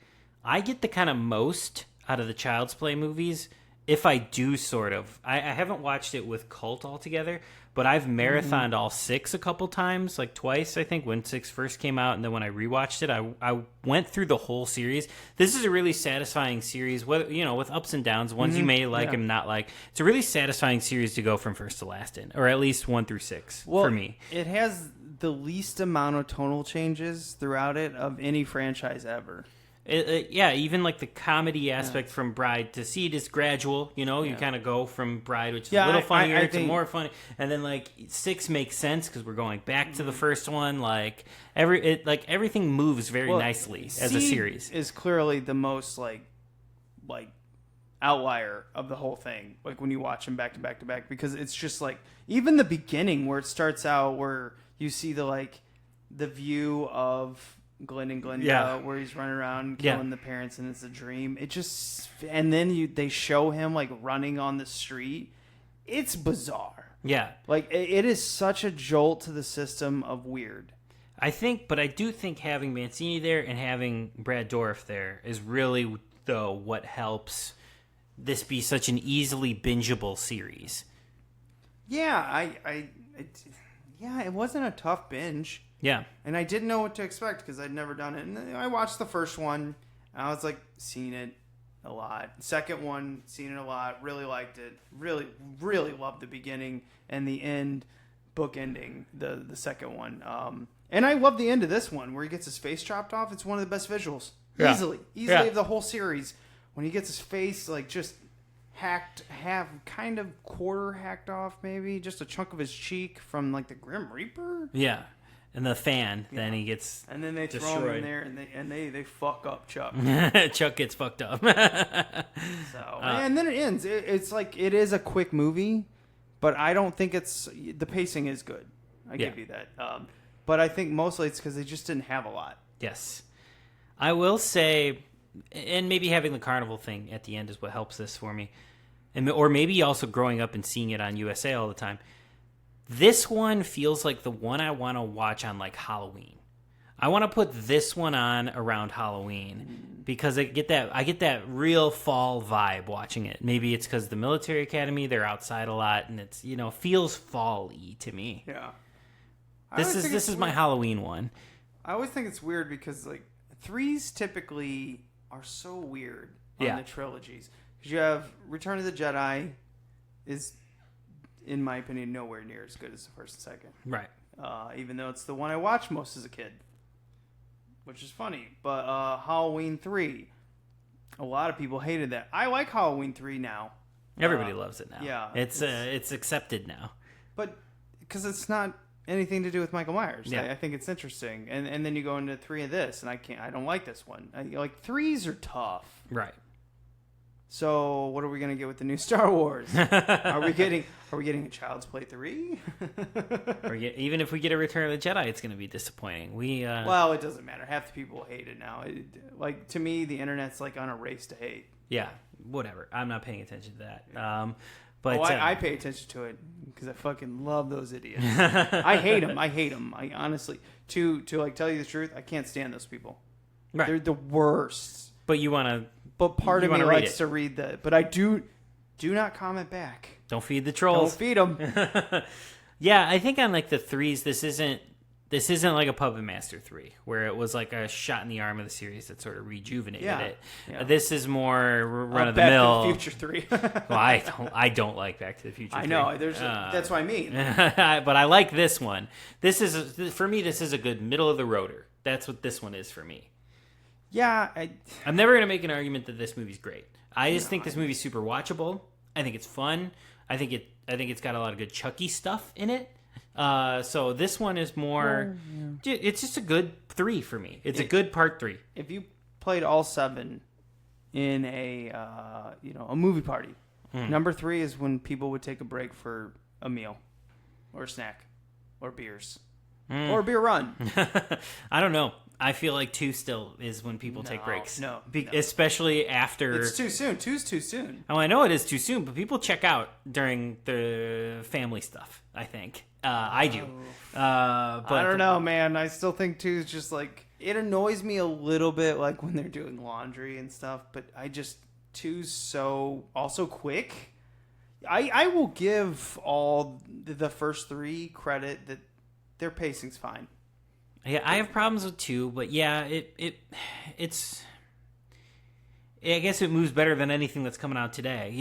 I get the kind of most out of the Child's Play movies if I do sort of. I haven't watched it with Cult altogether, but I've marathoned all 6 a couple times, like twice, I think, when 6 first came out, and then when I rewatched it, I went through the whole series. This is a really satisfying series, whether with ups and downs, ones you may like and not like. It's a really satisfying series to go from first to last in, or at least 1 through 6 for me. It has the least amount of tonal changes throughout it of any franchise ever. Even like the comedy aspect from Bride to Seed is gradual. You kind of go from Bride, which is a little funnier, to more funny, and then like 6 makes sense because we're going back to the first one. Like everything moves very nicely as a series. Is clearly the most like outlier of the whole thing. Like when you watch them back to back to back, because it's just like even the beginning where it starts out where you see the view of Glenn and Glenda, where he's running around killing the parents, and it's a dream. It just, and then they show him like running on the street. It's bizarre. Yeah, like it is such a jolt to the system of weird. I do think having Mancini there and having Brad Dourif there is really though what helps this be such an easily bingeable series. Yeah, it wasn't a tough binge. Yeah. And I didn't know what to expect because I'd never done it. And I watched the first one, and I was like, seen it a lot. Second one, seen it a lot. Really liked it. Really, really loved the beginning and the end, bookending the second one. And I love the end of this one where he gets his face chopped off. It's one of the best visuals. Yeah. Easily of the whole series. When he gets his face like just kind of quarter hacked off, maybe just a chunk of his cheek from like the Grim Reaper. Yeah. And the fan, then he gets and then they destroyed. throw him in there, and they fuck up Chuck. Chuck gets fucked up. And then it ends. It's like it is a quick movie, but I don't think the pacing is good. I give you that. But I think mostly it's because they just didn't have a lot. Yes, I will say, and maybe having the carnival thing at the end is what helps this for me, or maybe also growing up and seeing it on USA all the time. This one feels like the one I want to watch on like Halloween. I want to put this one on around Halloween because I get that real fall vibe watching it. Maybe it's because the military academy, they're outside a lot, and it's feels fall-y to me. Yeah, this is my Halloween one. I always think it's weird because like 3s typically are so weird on the trilogies. Because you have Return of the Jedi is, in my opinion, nowhere near as good as the first and second. Right. Even though it's the one I watched most as a kid, which is funny. But Halloween 3, a lot of people hated that. I like Halloween 3 now. Everybody loves it now. Yeah. It's accepted now. But because it's not anything to do with Michael Myers. Yeah. I think it's interesting. And then you go into 3 of this, and I don't like this one. Like 3s are tough. Right. So what are we gonna get with the new Star Wars? Are we getting a Child's Play 3? Even if we get a Return of the Jedi, it's gonna be disappointing. Well, it doesn't matter. Half the people hate it now. Like to me, the internet's like on a race to hate. Yeah, whatever. I'm not paying attention to that. But I pay attention to it because I fucking love those idiots. I hate them. I honestly, to like tell you the truth, I can't stand those people. Right. They're the worst. But you want to. But part of me likes to read that. But I do not comment back. Don't feed the trolls. Don't feed them. Yeah, I think on like the 3s, this isn't like a Puppet Master 3 where it was like a shot in the arm of the series that sort of rejuvenated it. Yeah. This is more run of the mill. Back to the Future 3. Well, I don't like Back to the Future 3. I know. That's what I mean. But I like this one. For me, this is a good middle of the roader. That's what this one is for me. Yeah, I'm never gonna make an argument that this movie's great. I just think this movie's super watchable. I think it's fun. I think it's got a lot of good Chucky stuff in it. So this one is more. It's just a good 3 for me. It's a good part 3. If you played all 7 in a movie party, number 3 is when people would take a break for a meal, or a snack, or beers, or a beer run. I don't know. I feel like 2 still is when people take breaks. No. Especially after... It's too soon. 2's too soon. Oh, I know it is too soon, but people check out during the family stuff, I think. I do. But I don't know, man. I still think 2 is just like... It annoys me a little bit, like when they're doing laundry and stuff, but 2's so... Also quick. I will give all the first 3 credit that their pacing's fine. Yeah, I have problems with 2, but yeah, it's. I guess it moves better than anything that's coming out today,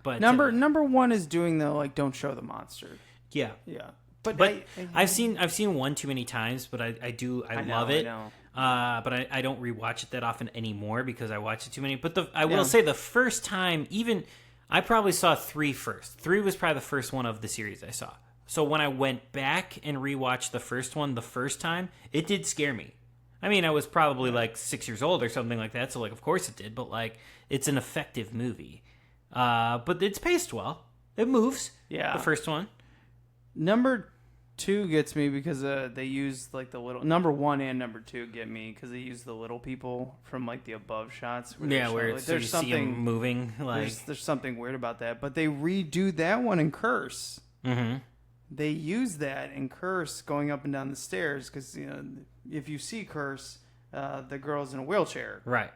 But number 1 is doing the like don't show the monster. Yeah, yeah. But I've seen 1 too many times, but I love it. But I don't rewatch it that often anymore because I watch it too many. But I will say the first time, even I probably saw 3 first. 3 was probably the first one of the series I saw. So when I went back and rewatched the first one the first time, it did scare me. I mean, I was probably like 6 years old or something like that, so like of course it did, but like it's an effective movie. But it's paced well. It moves. Yeah. The first one. Number 2 gets me because they use like the little... Number 1 and number 2 get me because they use the little people from like the above shots. Where like, there's something see them moving. Like there's something weird about that. But they redo that one in Curse. Mm-hmm. They use that in Curse going up and down the stairs because if you see Curse, the girl's in a wheelchair, right?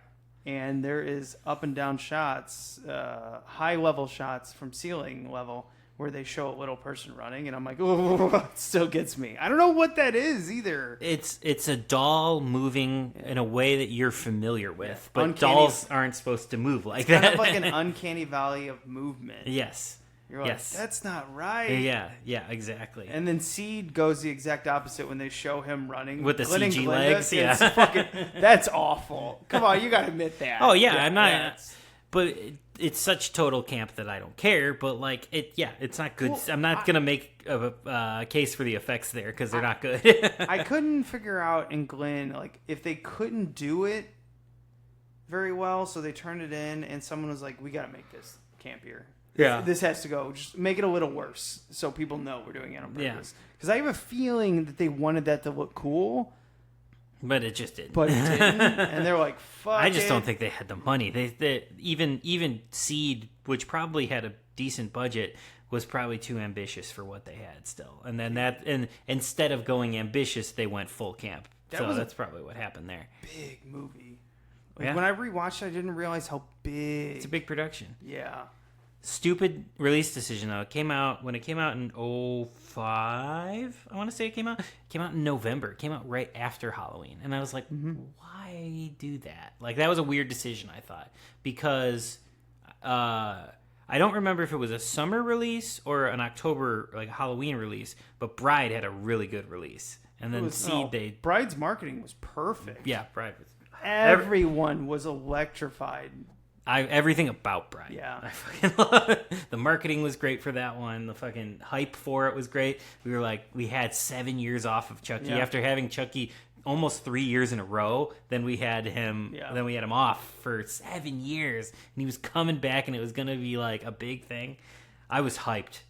And there is up and down shots, high level shots from ceiling level where they show a little person running, and I'm like, oh, it still gets me. I don't know what that is either. It's a doll moving in a way that you're familiar with, but uncanny, dolls aren't supposed to move like that. Kind of like an uncanny valley of movement. Yes. You're like, yes. That's not right. Yeah, exactly. And then Seed goes the exact opposite when they show him running. With the CG legs, yeah. That's awful. Come on, you gotta admit that. Oh, yeah, I'm not... But it's such total camp that I don't care, but like, it's not good. Well, I'm not going to make a case for the effects there because they're not good. I couldn't figure out in Glenn, like, if they couldn't do it very well, so they turned it in, and someone was like, we gotta make this campier. Yeah. This has to go. Just make it a little worse so people know we're doing it on purpose. Because I have a feeling that they wanted that to look cool. But it just didn't. And they're like, fuck I just don't think they had the money. They even Seed, which probably had a decent budget, was probably too ambitious for what they had still. And then and instead of going ambitious, they went full camp. That's probably what happened there. Big movie. Like, when I rewatched it, I didn't realize how big. It's a big production. Yeah. Stupid release decision though. It came out in 2005. I want to say it came out in November. It came out right after Halloween, and I was like, why do that? Like, that was a weird decision, I thought, because I don't remember if it was a summer release or an October like Halloween release, but Bride had a really good release, and then Bride's marketing was perfect. Yeah, Bride was. Everyone was electrified. Everything about Bride. Yeah. I fucking love it. The marketing was great for that one. The fucking hype for it was great. We had 7 years off of Chucky. After having Chucky almost 3 years in a row, then we had him off for 7 years. And he was coming back, and it was going to be like a big thing. I was hyped.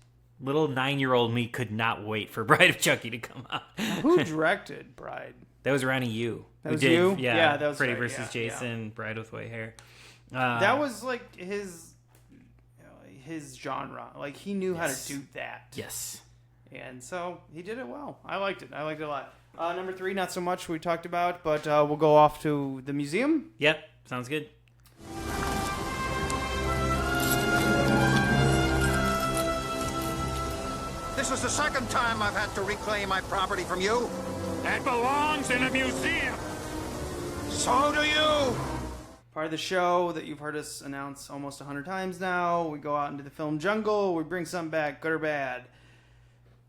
Little 9-year-old me could not wait for Bride of Chucky to come out. Who directed Bride? That was Ronnie Yu. That was you? Yeah, that was Freddy vs. Jason, Bride with White Hair. That was like his genre. Like, he knew how to do that. Yes. And so he did it well. I liked it. I liked it a lot. Number 3, not so much we talked about, but we'll go off to the museum. Yep, sounds good. This is the second time I've had to reclaim my property from you. That belongs in a museum. So do you. Part of the show that you've heard us announce almost 100 times now. We go out into the film jungle. We bring something back, good or bad.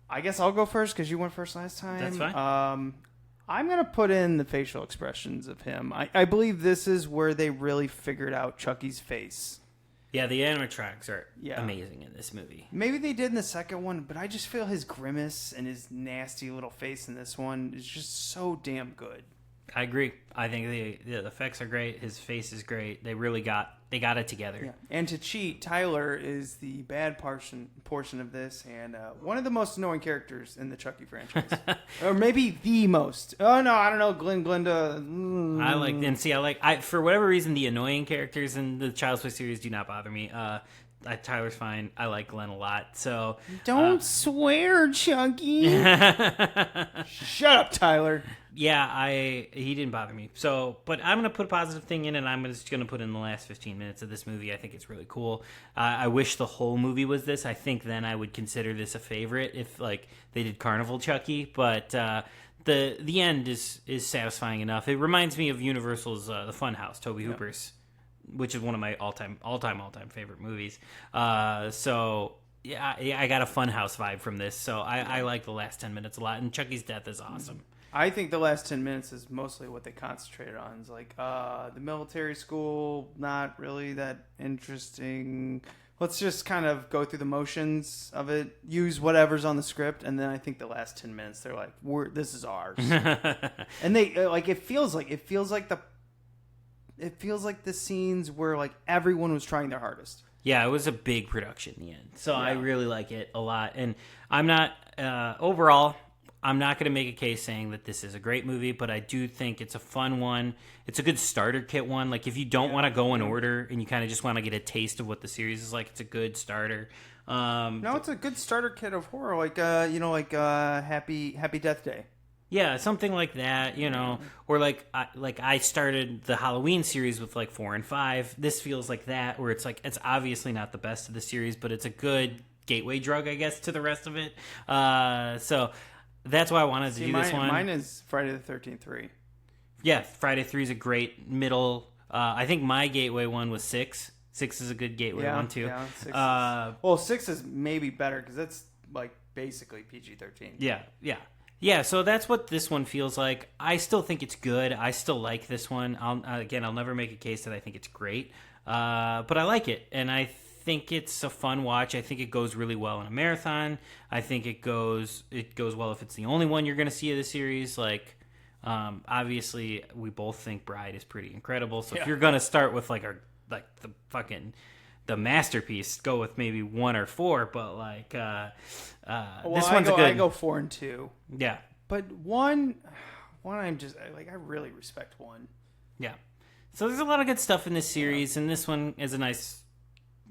I guess I'll go first because you went first last time. That's fine. I'm going to put in the facial expressions of him. I believe this is where they really figured out Chucky's face. Yeah, the animatronics are amazing in this movie. Maybe they did in the second one, but I just feel his grimace and his nasty little face in this one is just so damn good. I agree. I think the effects are great. His face is great. They really got it together. Yeah. And to cheat, Tyler is the bad portion of this, and one of the most annoying characters in the Chucky franchise, or maybe the most. Oh no, I don't know, Glenda. For whatever reason, the annoying characters in the Child's Play series do not bother me. Tyler's fine. I like Glenn a lot. So don't swear, Chucky. Shut up, Tyler. Yeah, he didn't bother me. So, but I'm going to put a positive thing in, and I'm just going to put in the last 15 minutes of this movie. I think it's really cool. I wish the whole movie was this. I think then I would consider this a favorite if like they did Carnival Chucky. But the end is satisfying enough. It reminds me of Universal's The Funhouse, Tobe Hooper's, which is one of my all-time favorite movies. So yeah, I got a Funhouse vibe from this. So I like the last 10 minutes a lot, and Chucky's death is awesome. I think the last 10 minutes is mostly what they concentrated on. It's like, the military school, not really that interesting. Let's just kind of go through the motions of it, use whatever's on the script, and then I think the last 10 minutes, they're like, this is ours. And they, like, it feels like the scenes where, like, everyone was trying their hardest. Yeah, it was a big production in the end. So I really like it a lot. And I'm not, overall, I'm not going to make a case saying that this is a great movie, but I do think it's a fun one. It's a good starter kit one. Like, if you don't want to go in order and you kind of just want to get a taste of what the series is like, it's a good starter. No, it's a good starter kit of horror, like Happy Death Day. Yeah, something like that, or like I started the Halloween series with like 4 and 5. This feels like that, where it's like it's obviously not the best of the series, but it's a good gateway drug, I guess, to the rest of it. So that's why I wanted to do this one. Mine is Friday the 13th 3. Yeah, Friday 3 is a great middle. I think my gateway one was 6. 6 is a good gateway one too. Yeah, 6 is maybe better because that's like basically PG-13. Yeah. So that's what this one feels like. I still think it's good. I still like this one. I'll never make a case that I think it's great, but I like it, and I think it's a fun watch. I think it goes really well in a marathon. I think it goes well if it's the only one you're going to see of the series. Like, obviously, we both think Bride is pretty incredible. So if you're going to start with the masterpiece, go with maybe 1 or 4. But like, this one's good. I go 4 and 2. Yeah, but one, I'm just like, I really respect 1. Yeah. So there's a lot of good stuff in this series, and this one is a nice,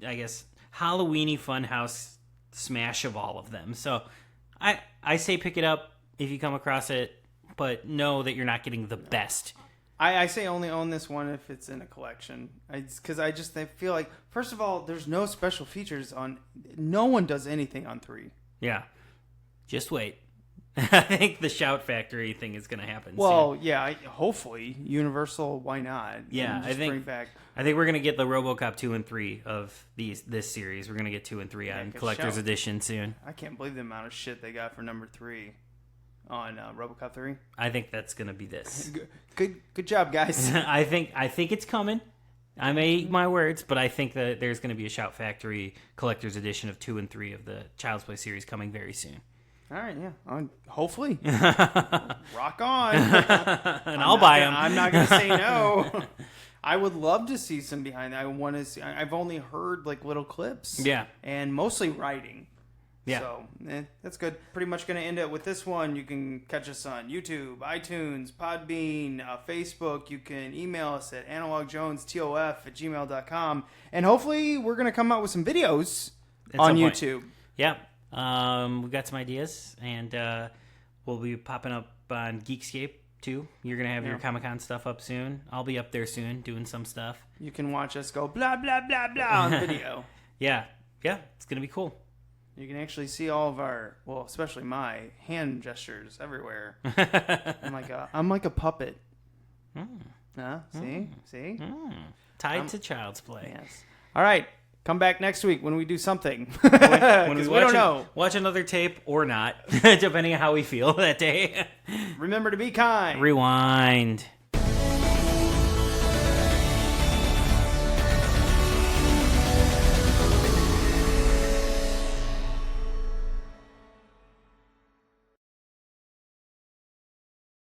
I guess, Halloween-y funhouse smash of all of them. So I say pick it up if you come across it, but know that you're not getting the best. I say only own this one if it's in a collection. Because I feel like, first of all, there's no special features on... No one does anything on 3. Yeah. Just wait. I think the Shout Factory thing is going to happen soon. Yeah, hopefully. Universal, why not? Yeah, I think we're going to get the RoboCop 2 and 3 of this series. We're going to get 2 and 3 on Collector's Edition soon. I can't believe the amount of shit they got for number 3 on RoboCop 3. I think that's going to be this. Good job, guys. I think it's coming. I may eat my words, but I think that there's going to be a Shout Factory Collector's Edition of 2 and 3 of the Child's Play series coming very soon. All right, yeah. Hopefully. Rock on. And I'll buy them. I'm not going to say no. I would love to see some behind that. I want to see. I've only heard like little clips. Yeah. And mostly writing. Yeah. So, that's good. Pretty much going to end it with this one. You can catch us on YouTube, iTunes, Podbean, Facebook. You can email us at analogjonestof@gmail.com. And hopefully we're going to come out with some videos on YouTube. Yeah. We got some ideas, and we'll be popping up on Geekscape too. You're gonna have your Comic-Con stuff up soon. I'll be up there soon doing some stuff. You can watch us go blah blah blah blah on video. Yeah, it's gonna be cool. You can actually see all of our, well, especially my hand gestures everywhere. I'm like a puppet. See? Tied to Child's Play. Yes. All right. Come back next week when we do something. When we don't know. Watch another tape or not, depending on how we feel that day. Remember to be kind. Rewind.